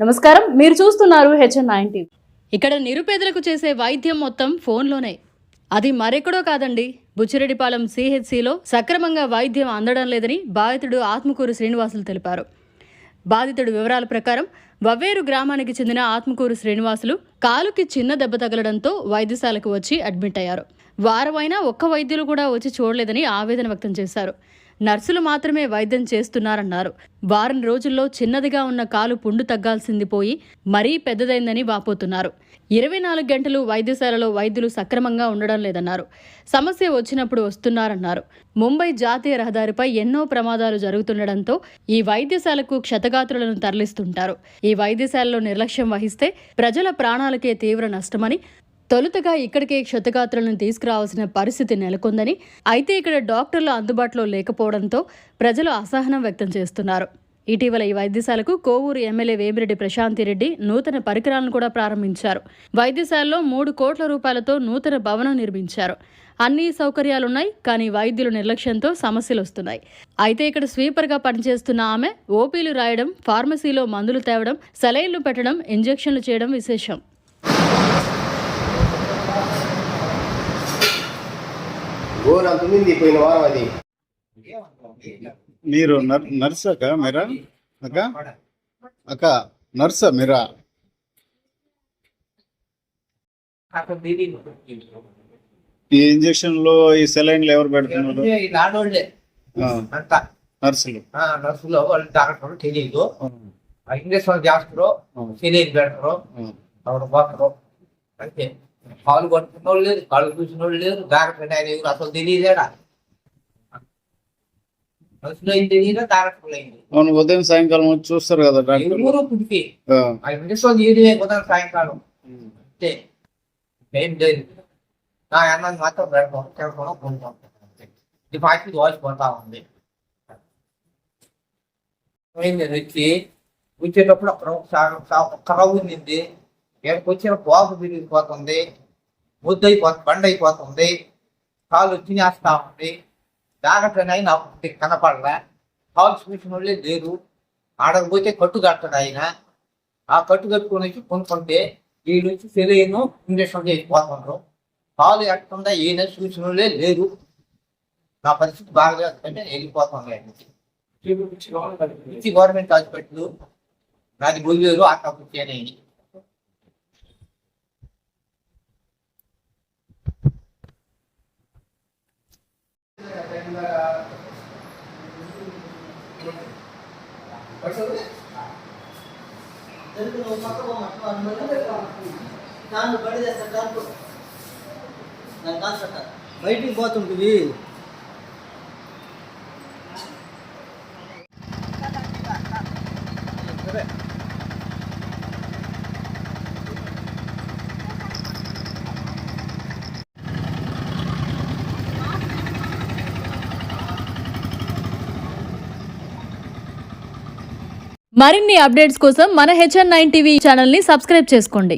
నమస్కారం, మీరు చూస్తున్నారు HN9 టీవీ. ఇక్కడ నిరుపేదలకు చేసే వైద్యం మొత్తం ఫోన్లోనే. అది మరెక్కడో కాదండి, బుచ్చిరెడ్డిపాలెం CHCలో సక్రమంగా వైద్యం అందడం లేదని బాధితుడు ఆత్మకూరు శ్రీనివాసులు తెలిపారు. బాధితుడి వివరాల ప్రకారం వవ్వేరు గ్రామానికి చెందిన ఆత్మకూరు శ్రీనివాసులు కాలుకి చిన్న దెబ్బ తగలడంతో వైద్యశాలకు వచ్చి అడ్మిట్ అయ్యారు. వారమైనా ఒక్క వైద్యులు కూడా వచ్చి చూడలేదని ఆవేదన వ్యక్తం చేశారు. నర్సులు మాత్రమే వైద్యం చేస్తున్నారన్నారు. వారం రోజుల్లో చిన్నదిగా ఉన్న కాలు పుండు తగ్గాల్సింది పోయి మరీ పెద్దదైందని వాపోతున్నారు. 24 గంటలు వైద్యశాలలో వైద్యులు సక్రమంగా ఉండడం లేదన్నారు. సమస్య వచ్చినప్పుడు వస్తున్నారన్నారు. ముంబై జాతీయ రహదారిపై ఎన్నో ప్రమాదాలు జరుగుతుండటంతో ఈ వైద్యశాలకు క్షతగాత్రులను తరలిస్తుంటారు. ఈ వైద్యశాలలో నిర్లక్ష్యం వహిస్తే ప్రజల ప్రాణాలకే తీవ్ర నష్టమని, తొలుతగా ఇక్కడికే క్షతగాత్రులను తీసుకురావాల్సిన పరిస్థితి నెలకొందని, అయితే ఇక్కడ డాక్టర్లు అందుబాటులో లేకపోవడంతో ప్రజలు అసహనం వ్యక్తం చేస్తున్నారు. ఇటీవల ఈ వైద్యశాలకు కోవూరు ఎమ్మెల్యే వేమిరెడ్డి ప్రశాంతిరెడ్డి నూతన పరికరాలను కూడా ప్రారంభించారు. వైద్యశాలలో 3 కోట్ల రూపాయలతో నూతన భవనం నిర్మించారు. అన్ని సౌకర్యాలున్నాయి, కానీ వైద్యుల నిర్లక్ష్యంతో సమస్యలు వస్తున్నాయి. అయితే ఇక్కడ స్వీపర్గా పనిచేస్తున్న ఆమె ఓపీలు రాయడం, ఫార్మసీలో మందులు తేవడం, సెలైన్లు పెట్టడం, ఇంజెక్షన్లు చేయడం విశేషం. మీరు నర్స్ అక్క మీరా అక్క నర్స్ మీరా? ఈ ఇంజక్షన్లు ఈ సెలైన్లు ఎవరు పెడుతున్నారు? నర్సులు. నర్సులు వాళ్ళు డాక్టర్ తెలియదు. ఇంజక్షన్ చేస్తారు, సెలైన్ పెడతారు, పోతారు అంతే. కాలు పట్టుకున్న వాళ్ళు లేదు, కాళ్ళు చూసిన వాళ్ళు లేదు, డాక్టర్ ఆయన అసలు తెలియదేడా. నర్సులు అయింది తెలియదా, డాక్టర్లు అయింది. అవును, ఉదయం సాయంకాలం వచ్చి చూస్తారు కదా డాక్టర్. పుట్టికి ఇంజక్షన్ చేయడమే ఉదయం సాయంకాలం అంతే. ఏం లేదు, నా అన్నాన్ని మాత్రం పెడతాం, తినడం కొంటాం. ఇది పాకి దోచిపోతా ఉంది. వచ్చేటప్పుడు ఒక్క రవ్వు ఉండింది, ఎక్కడికి వచ్చిన పోగు విరిగిపోతుంది, ముద్ద అయిపోతుంది, బండ అయిపోతుంది, కాలు తినేస్తా ఉంది. డాక్టర్ అయినా కనపడలే, కాలు చూసిన వాళ్ళే లేరు. ఆడకపోతే కట్టు కట్టాడు ఆయన. ఆ కట్టు కట్టుకుని వచ్చి కొనుక్కుంటే వీళ్ళు వచ్చి సెలైను ఇంజక్షన్ చేసిపోతున్నారు. కాలు ఎట్టకుండా ఈయన చూసిన వాళ్ళే లేరు. నా పరిస్థితి బాగా అంటే వెళ్ళిపోతుంది. గవర్నమెంట్ హాస్పిటల్ నాది బొయ్యేరు అట్టని. బయటికి పోతుంటుంది. మరిన్ని అప్డేట్స్ కోసం మన HN9 టీవీ ఛానల్ని సబ్స్క్రైబ్ చేసుకోండి.